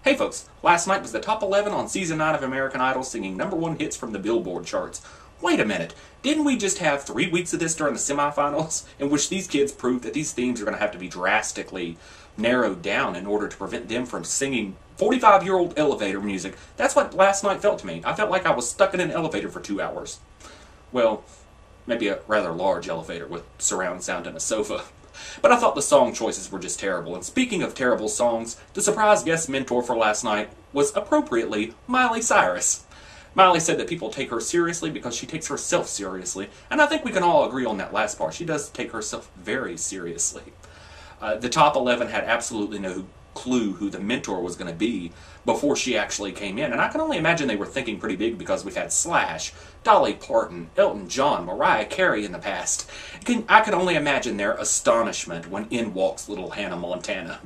Hey folks, last night was the top 11 on Season 9 of American Idol singing #1 hits from the Billboard charts. Wait a minute, didn't we just have 3 weeks of this during the semifinals, in which these kids proved that these themes are going to have to be drastically narrowed down in order to prevent them from singing 45-year-old elevator music? That's what last night felt to me. I felt like I was stuck in an elevator for 2 hours. Well, maybe a rather large elevator with surround sound and a sofa. But I thought the song choices were just terrible. And speaking of terrible songs, the surprise guest mentor for last night was appropriately Miley Cyrus. Miley said that people take her seriously because she takes herself seriously, and I think we can all agree on that last part. She does take herself very seriously. The top 11 had absolutely no clue who the mentor was going to be before she actually came in, and I can only imagine they were thinking pretty big because we've had Slash, Dolly Parton, Elton John, Mariah Carey in the past. I can only imagine their astonishment when in walks little Hannah Montana.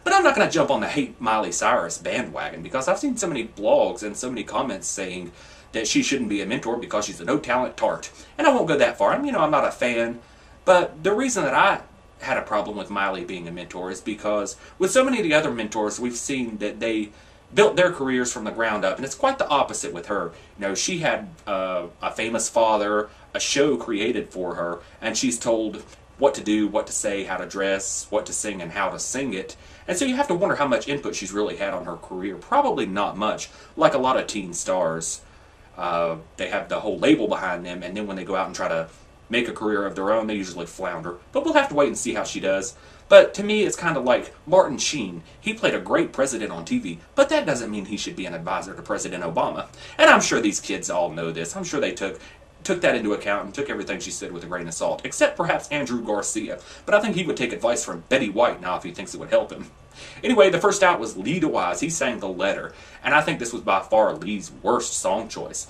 But I'm not going to jump on the hate Miley Cyrus bandwagon because I've seen so many blogs and so many comments saying that she shouldn't be a mentor because she's a no-talent tart. And I won't go that far. I'm not a fan. But the reason that I had a problem with Miley being a mentor is because with so many of the other mentors, we've seen that they built their careers from the ground up, and it's quite the opposite with her. She had a famous father, a show created for her, and she's told what to do, what to say, how to dress, what to sing, and how to sing it. And so you have to wonder how much input she's really had on her career. Probably not much. Like a lot of teen stars, they have the whole label behind them, and then when they go out and try to make a career of their own, they usually flounder. But we'll have to wait and see how she does. But to me, it's kind of like Martin Sheen. He played a great president on TV, but that doesn't mean he should be an advisor to President Obama. And I'm sure these kids all know this. I'm sure they took that into account and took everything she said with a grain of salt, except perhaps Andrew Garcia. But I think he would take advice from Betty White now if he thinks it would help him. Anyway, the first out was DeWyze. He sang The Letter, and I think this was by far Lee's worst song choice.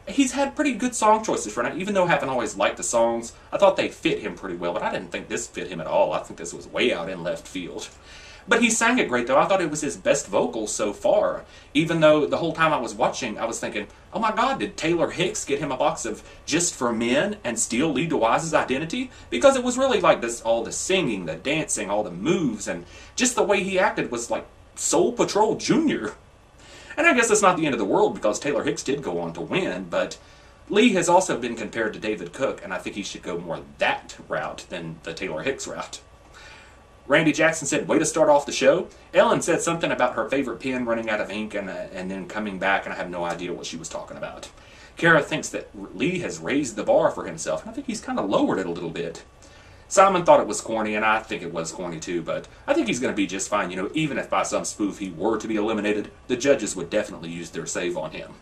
He's had pretty good song choices for now, even though I haven't always liked the songs. I thought they fit him pretty well, but I didn't think this fit him at all. I think this was way out in left field. But he sang it great, though. I thought it was his best vocal so far, even though the whole time I was watching, I was thinking, oh my God, did Taylor Hicks get him a box of Just for Men and steal Lee DeWyze's identity? Because it was really like this, all the singing, the dancing, all the moves, and just the way he acted was like Soul Patrol Jr. And I guess that's not the end of the world because Taylor Hicks did go on to win, but Lee has also been compared to David Cook, and I think he should go more that route than the Taylor Hicks route. Randy Jackson said, way to start off the show. Ellen said something about her favorite pen running out of ink and then coming back, and I have no idea what she was talking about. Kara thinks that Lee has raised the bar for himself, and I think he's kind of lowered it a little bit. Simon thought it was corny, and I think it was corny too, but I think he's going to be just fine. Even if by some spoof he were to be eliminated, the judges would definitely use their save on him.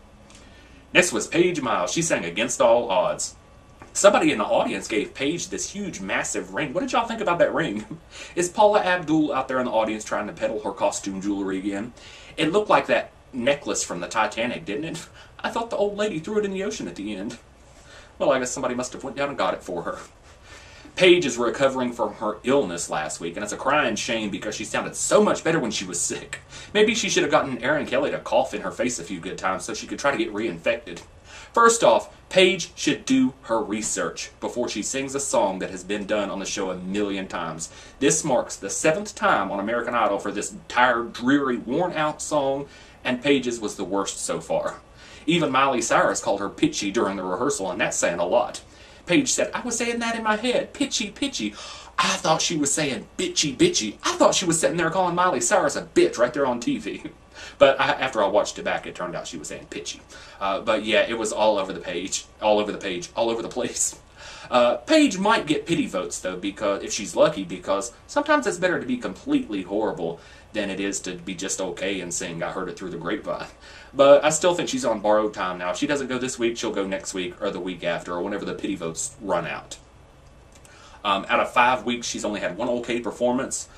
Next was Paige Miles. She sang Against All Odds. Somebody in the audience gave Paige this huge, massive ring. What did y'all think about that ring? Is Paula Abdul out there in the audience trying to peddle her costume jewelry again? It looked like that necklace from the Titanic, didn't it? I thought the old lady threw it in the ocean at the end. Well, I guess somebody must have went down and got it for her. Paige is recovering from her illness last week, and it's a crying shame because she sounded so much better when she was sick. Maybe she should have gotten Aaron Kelly to cough in her face a few good times so she could try to get reinfected. First off, Paige should do her research before she sings a song that has been done on the show 1,000,000 times. This marks the 7th time on American Idol for this tired, dreary, worn-out song, and Paige's was the worst so far. Even Miley Cyrus called her pitchy during the rehearsal, and that's saying a lot. Paige said, I was saying that in my head, pitchy, pitchy. I thought she was saying bitchy, bitchy. I thought she was sitting there calling Miley Cyrus a bitch right there on TV. But after I watched it back, it turned out she was saying pitchy. But yeah, it was all over the page, all over the page, all over the place. Paige might get pity votes, though, because if she's lucky, because sometimes it's better to be completely horrible than it is to be just okay and sing I Heard It Through the Grapevine. But I still think she's on borrowed time now. If she doesn't go this week, she'll go next week or the week after or whenever the pity votes run out. Out of 5 weeks, she's only had one okay performance,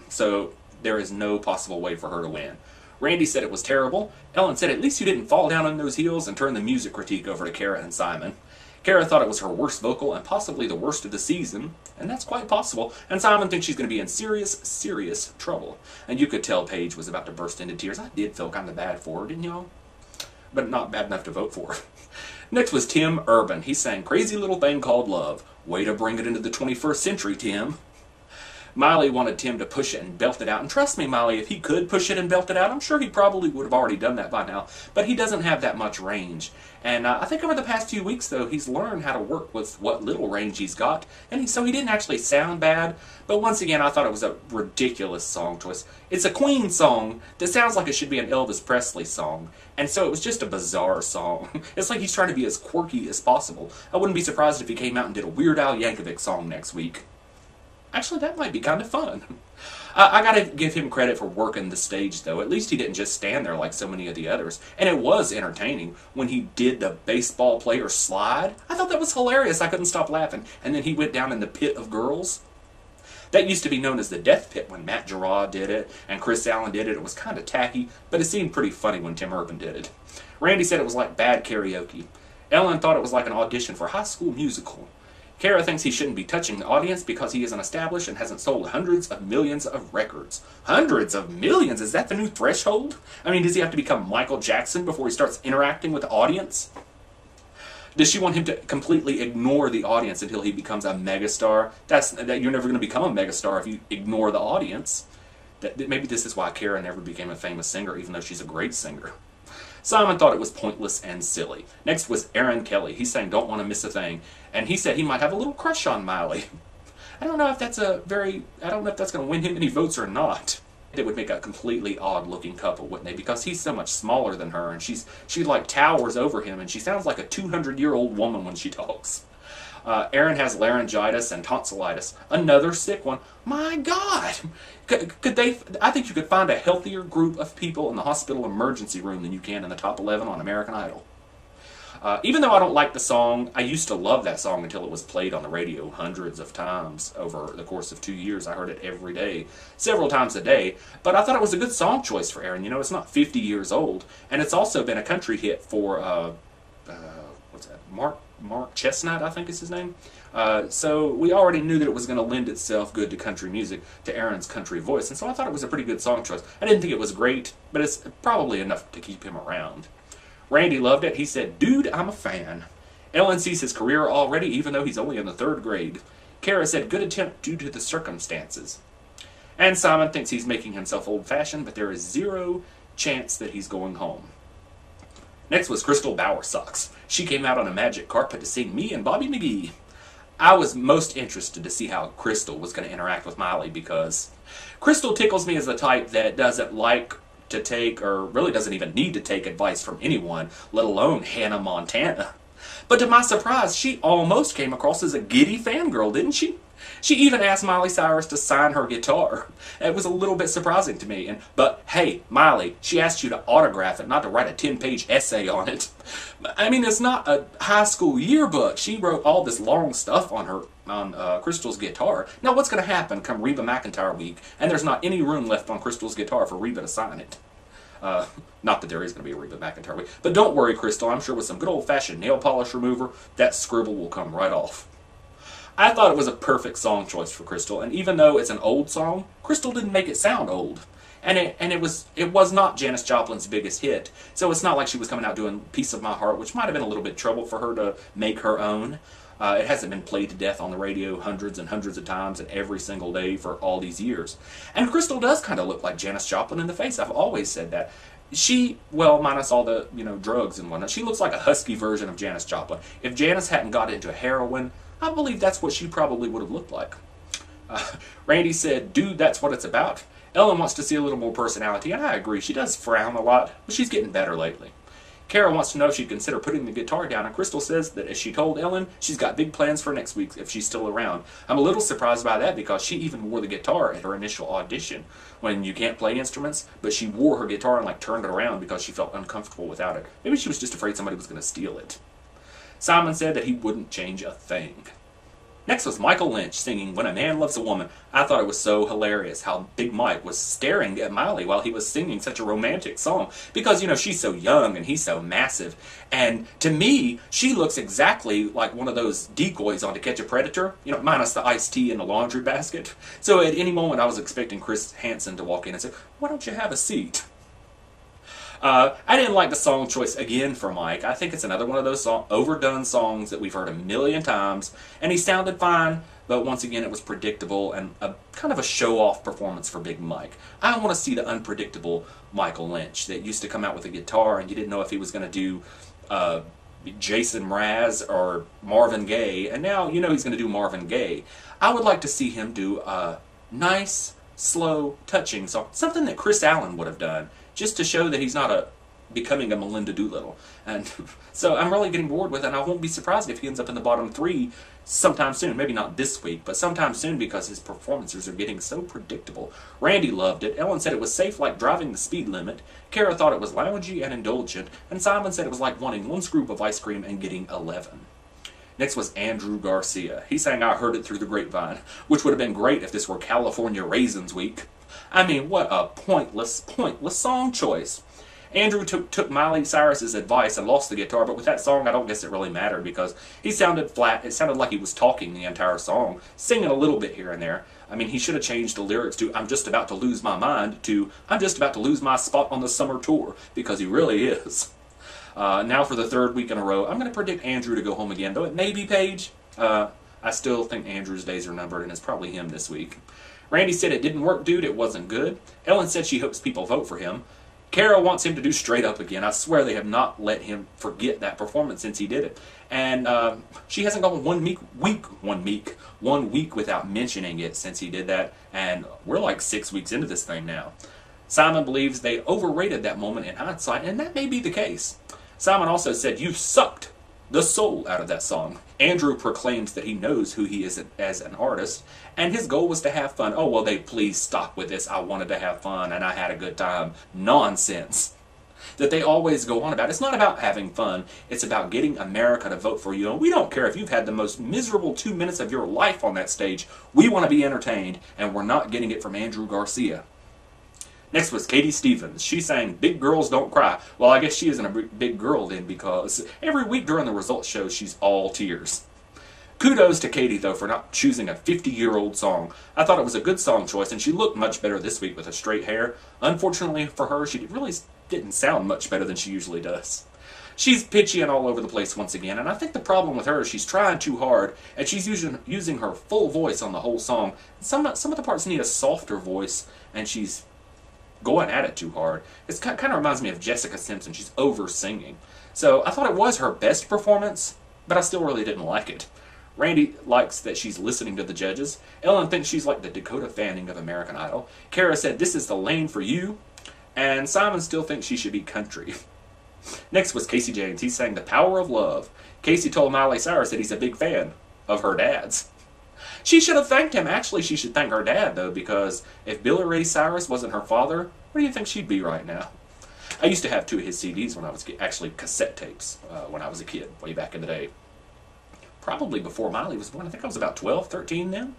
so there is no possible way for her to win. Randy said it was terrible. Ellen said, at least you didn't fall down on those heels and turn the music critique over to Kara and Simon. Kara thought it was her worst vocal and possibly the worst of the season, and that's quite possible. And Simon thinks she's going to be in serious, serious trouble. And you could tell Paige was about to burst into tears. I did feel kind of bad for her, didn't y'all? But not bad enough to vote for her. Next was Tim Urban. He sang Crazy Little Thing Called Love. Way to bring it into the 21st century, Tim. Miley wanted Tim to push it and belt it out, and trust me, Miley, if he could push it and belt it out, I'm sure he probably would have already done that by now, but he doesn't have that much range. And I think over the past few weeks, though, he's learned how to work with what little range he's got, and so he didn't actually sound bad, but once again, I thought it was a ridiculous song choice. It's a Queen song that sounds like it should be an Elvis Presley song, and so it was just a bizarre song. It's like he's trying to be as quirky as possible. I wouldn't be surprised if he came out and did a Weird Al Yankovic song next week. Actually, that might be kind of fun. I gotta give him credit for working the stage, though. At least he didn't just stand there like so many of the others. And it was entertaining when he did the baseball player slide. I thought that was hilarious. I couldn't stop laughing. And then he went down in the pit of girls. That used to be known as the Death Pit when Matt Gerard did it and Chris Allen did it. It was kind of tacky, but it seemed pretty funny when Tim Urban did it. Randy said it was like bad karaoke. Ellen thought it was like an audition for High School Musical. Kara thinks he shouldn't be touching the audience because he isn't established and hasn't sold hundreds of millions of records. Hundreds of millions? Is that the new threshold? I mean, does he have to become Michael Jackson before he starts interacting with the audience? Does she want him to completely ignore the audience until he becomes a megastar? You're never going to become a megastar if you ignore the audience. Maybe this is why Kara never became a famous singer, even though she's a great singer. Simon thought it was pointless and silly. Next was Aaron Kelly. He sang Don't Want to Miss a Thing, and he said he might have a little crush on Miley. I don't know if that's going to win him any votes or not. It would make a completely odd-looking couple, wouldn't they? Because he's so much smaller than her, and she like towers over him, and she sounds like a 200-year-old woman when she talks. Aaron has laryngitis and tonsillitis. Another sick one. My God! I think you could find a healthier group of people in the hospital emergency room than you can in the top 11 on American Idol. Even though I don't like the song, I used to love that song until it was played on the radio hundreds of times over the course of 2 years. I heard it every day, several times a day, but I thought it was a good song choice for Aaron. You know, it's not 50 years old, and it's also been a country hit for, what's that, Mark Chestnut, I think is his name. So we already knew that it was going to lend itself good to country music, to Aaron's country voice, and so I thought it was a pretty good song choice. I didn't think it was great, but it's probably enough to keep him around. Randy loved it. He said, "Dude, I'm a fan." Ellen sees his career already, even though he's only in the 3rd grade. Kara said, "Good attempt due to the circumstances." And Simon thinks he's making himself old-fashioned, but there is 0 chance that he's going home. Next was Crystal Bowersox. She came out on a magic carpet to sing Me and Bobby McGee. I was most interested to see how Crystal was going to interact with Miley because Crystal tickles me as the type that doesn't like to take, or really doesn't even need to take advice from anyone, let alone Hannah Montana. But to my surprise, she almost came across as a giddy fangirl, didn't she? She even asked Miley Cyrus to sign her guitar. It was a little bit surprising to me. But hey, Miley, she asked you to autograph it, not to write a 10-page essay on it. I mean, it's not a high school yearbook. She wrote all this long stuff on Crystal's guitar. Now, what's going to happen come Reba McEntire week, and there's not any room left on Crystal's guitar for Reba to sign it? Not that there is going to be a Reba McEntire week. But don't worry, Crystal. I'm sure with some good old-fashioned nail polish remover, that scribble will come right off. I thought it was a perfect song choice for Crystal, and even though it's an old song, Crystal didn't make it sound old. And it was not Janis Joplin's biggest hit, so it's not like she was coming out doing Piece of My Heart, which might have been a little bit trouble for her to make her own. It hasn't been played to death on the radio hundreds and hundreds of times and every single day for all these years. And Crystal does kind of look like Janis Joplin in the face. I've always said that. She, well, minus all the, drugs and whatnot, she looks like a husky version of Janis Joplin. If Janis hadn't got into heroin, I believe that's what she probably would have looked like. Randy said, "Dude, that's what it's about." Ellen wants to see a little more personality, and I agree. She does frown a lot, but she's getting better lately. Kara wants to know if she'd consider putting the guitar down, and Crystal says that as she told Ellen, she's got big plans for next week if she's still around. I'm a little surprised by that because she even wore the guitar at her initial audition when you can't play instruments, but she wore her guitar and turned it around because she felt uncomfortable without it. Maybe she was just afraid somebody was going to steal it. Simon said that he wouldn't change a thing. Next was Michael Lynche singing When a Man Loves a Woman. I thought it was so hilarious how Big Mike was staring at Miley while he was singing such a romantic song. Because, she's so young and he's so massive. And to me, she looks exactly like one of those decoys on To Catch a Predator. Minus the iced tea in the laundry basket. So at any moment I was expecting Chris Hansen to walk in and say, "Why don't you have a seat?" I didn't like the song choice again for Mike. I think it's another one of those overdone songs that we've heard a million times, and he sounded fine, but once again it was predictable and a kind of a show-off performance for Big Mike. I want to see the unpredictable Michael Lynche that used to come out with a guitar and you didn't know if he was going to do Jason Mraz or Marvin Gaye, and now you know he's going to do Marvin Gaye. I would like to see him do a nice, slow, touching song, something that Chris Allen would have done, just to show that he's not becoming a Melinda Doolittle. And so I'm really getting bored with it, and I won't be surprised if he ends up in the bottom 3 sometime soon. Maybe not this week, but sometime soon, because his performances are getting so predictable. Randy loved it. Ellen said it was safe like driving the speed limit. Kara thought it was loungy and indulgent. And Simon said it was like wanting 1 scoop of ice cream and getting 11. Next was Andrew Garcia. He sang I Heard It Through the Grapevine, which would have been great if this were California Raisins Week. I mean, what a pointless song choice. Andrew took Miley Cyrus's advice and lost the guitar, but with that song I don't guess it really mattered because he sounded flat. It sounded like he was talking the entire song, singing a little bit here and there. I mean, he should have changed the lyrics to I'm just about to lose my mind to I'm just about to lose my spot on the summer tour, because he really is. Now for the 3rd week in a row, I'm going to predict Andrew to go home again, though it may be Paige. I still think Andrew's days are numbered, and it's probably him this week. Randy said it didn't work, dude. It wasn't good. Ellen said she hopes people vote for him. Kara wants him to do Straight Up again. I swear they have not let him forget that performance since he did it. And she hasn't gone 1 week without mentioning it since he did that. And we're like 6 weeks into this thing now. Simon believes they overrated that moment in hindsight, and that may be the case. Simon also said, you sucked the soul out of that song. Andrew proclaims that he knows who he is as an artist, and his goal was to have fun. Oh, well, they please stop with this. I wanted to have fun, and I had a good time. Nonsense that they always go on about. It's not about having fun. It's about getting America to vote for you. And we don't care if you've had the most miserable 2 minutes of your life on that stage. We want to be entertained, and we're not getting it from Andrew Garcia. Next was Katie Stevens. She sang Big Girls Don't Cry. Well, I guess she isn't a big girl then, because every week during the results show, she's all tears. Kudos to Katie, though, for not choosing a 50-year-old song. I thought it was a good song choice, and she looked much better this week with a straight hair. Unfortunately for her, she really didn't sound much better than she usually does. She's pitchy and all over the place once again, and I think the problem with her is she's trying too hard, and she's using her full voice on the whole song. Some of the parts need a softer voice, and she's going at it too hard. It kind of reminds me of Jessica Simpson. She's over-singing. So I thought it was her best performance, but I still really didn't like it. Randy likes that she's listening to the judges. Ellen thinks she's like the Dakota Fanning of American Idol. Kara said, this is the lane for you. And Simon still thinks she should be country. Next was Casey James. He sang The Power of Love. Casey told Miley Cyrus that he's a big fan of her dad's. She should have thanked him. Actually, she should thank her dad, though, because if Billy Ray Cyrus wasn't her father, where do you think she'd be right now? I used to have 2 of his CDs when I was actually cassette tapes when I was a kid, way back in the day. Probably before Miley was born. I think I was about 12, 13 then,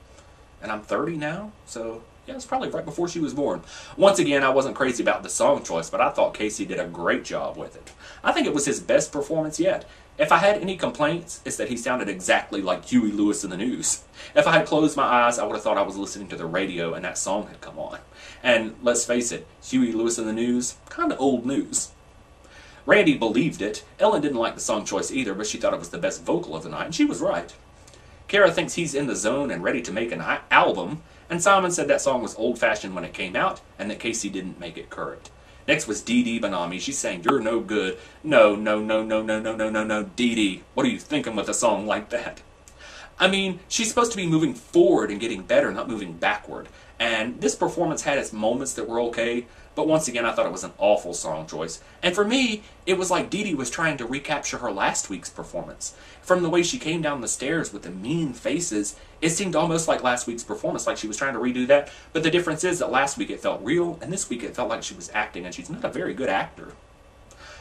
and I'm 30 now, so yeah, it's probably right before she was born. Once again, I wasn't crazy about the song choice, but I thought Casey did a great job with it. I think it was his best performance yet. If I had any complaints, it's that he sounded exactly like Huey Lewis in the News. If I had closed my eyes, I would have thought I was listening to the radio and that song had come on. And let's face it, Huey Lewis in the News, kind of old news. Randy believed it. Ellen didn't like the song choice either, but she thought it was the best vocal of the night, and she was right. Kara thinks he's in the zone and ready to make an album, and Simon said that song was old-fashioned when it came out, and that Casey didn't make it current. Next was Didi Benami. She sang You're No Good. No, Didi. What are you thinking with a song like that? I mean, she's supposed to be moving forward and getting better, not moving backward. And this performance had its moments that were okay, but once again, I thought it was an awful song choice. And for me, it was like Didi was trying to recapture her last week's performance. From the way she came down the stairs with the mean faces, it seemed almost like last week's performance, like she was trying to redo that. But the difference is that last week it felt real, and this week it felt like she was acting, and she's not a very good actor.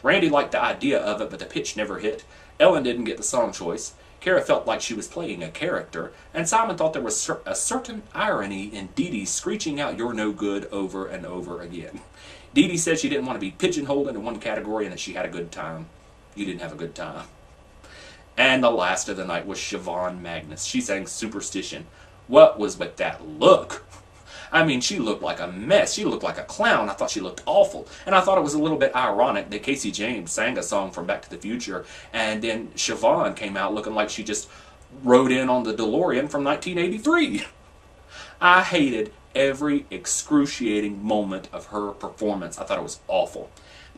Randy liked the idea of it, but the pitch never hit. Ellen didn't get the song choice. Kara felt like she was playing a character, and Simon thought there was a certain irony in Didi screeching out You're No Good over and over again. Didi said she didn't want to be pigeonholed into one category and that she had a good time. You didn't have a good time. And the last of the night was Siobhan Magnus. She sang Superstition. What was with that look? I mean, she looked like a mess. She looked like a clown. I thought she looked awful. And I thought it was a little bit ironic that Casey James sang a song from Back to the Future, and then Siobhan came out looking like she just rode in on the DeLorean from 1983. I hated every excruciating moment of her performance. I thought it was awful.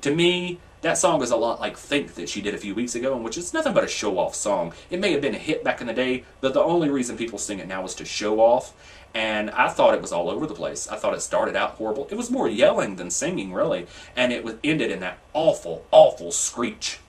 To me, that song is a lot like Think that she did a few weeks ago, in which it's nothing but a show-off song. It may have been a hit back in the day, but the only reason people sing it now is to show off, and I thought it was all over the place. I thought it started out horrible. It was more yelling than singing, really, and it ended in that awful, awful screech.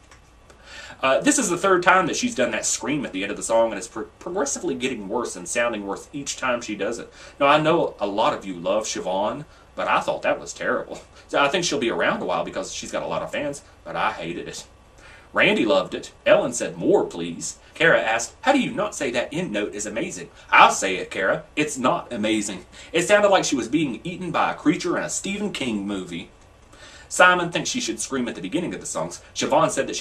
This is the third time that she's done that scream at the end of the song, and it's progressively getting worse and sounding worse each time she does it. Now, I know a lot of you love Siobhan, but I thought that was terrible. So I think she'll be around a while because she's got a lot of fans, but I hated it. Randy loved it. Ellen said, more, please. Kara asked, how do you not say that end note is amazing? I'll say it, Kara. It's not amazing. It sounded like she was being eaten by a creature in a Stephen King movie. Simon thinks she should scream at the beginning of the songs. Siobhan said that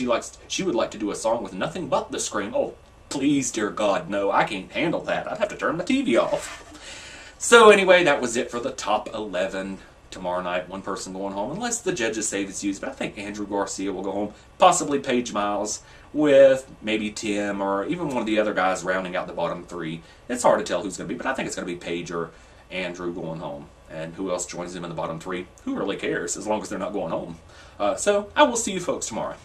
she would like to do a song with nothing but the scream. Oh, please, dear God, no. I can't handle that. I'd have to turn my TV off. So anyway, that was it for the top 11. Tomorrow night, one person going home, unless the judges say it's used. But I think Andrew Garcia will go home. Possibly Paige Miles, with maybe Tim or even one of the other guys rounding out the bottom 3. It's hard to tell who's going to be, but I think it's going to be Paige or Andrew going home. And who else joins them in the bottom 3? Who really cares, as long as they're not going home? So I will see you folks tomorrow.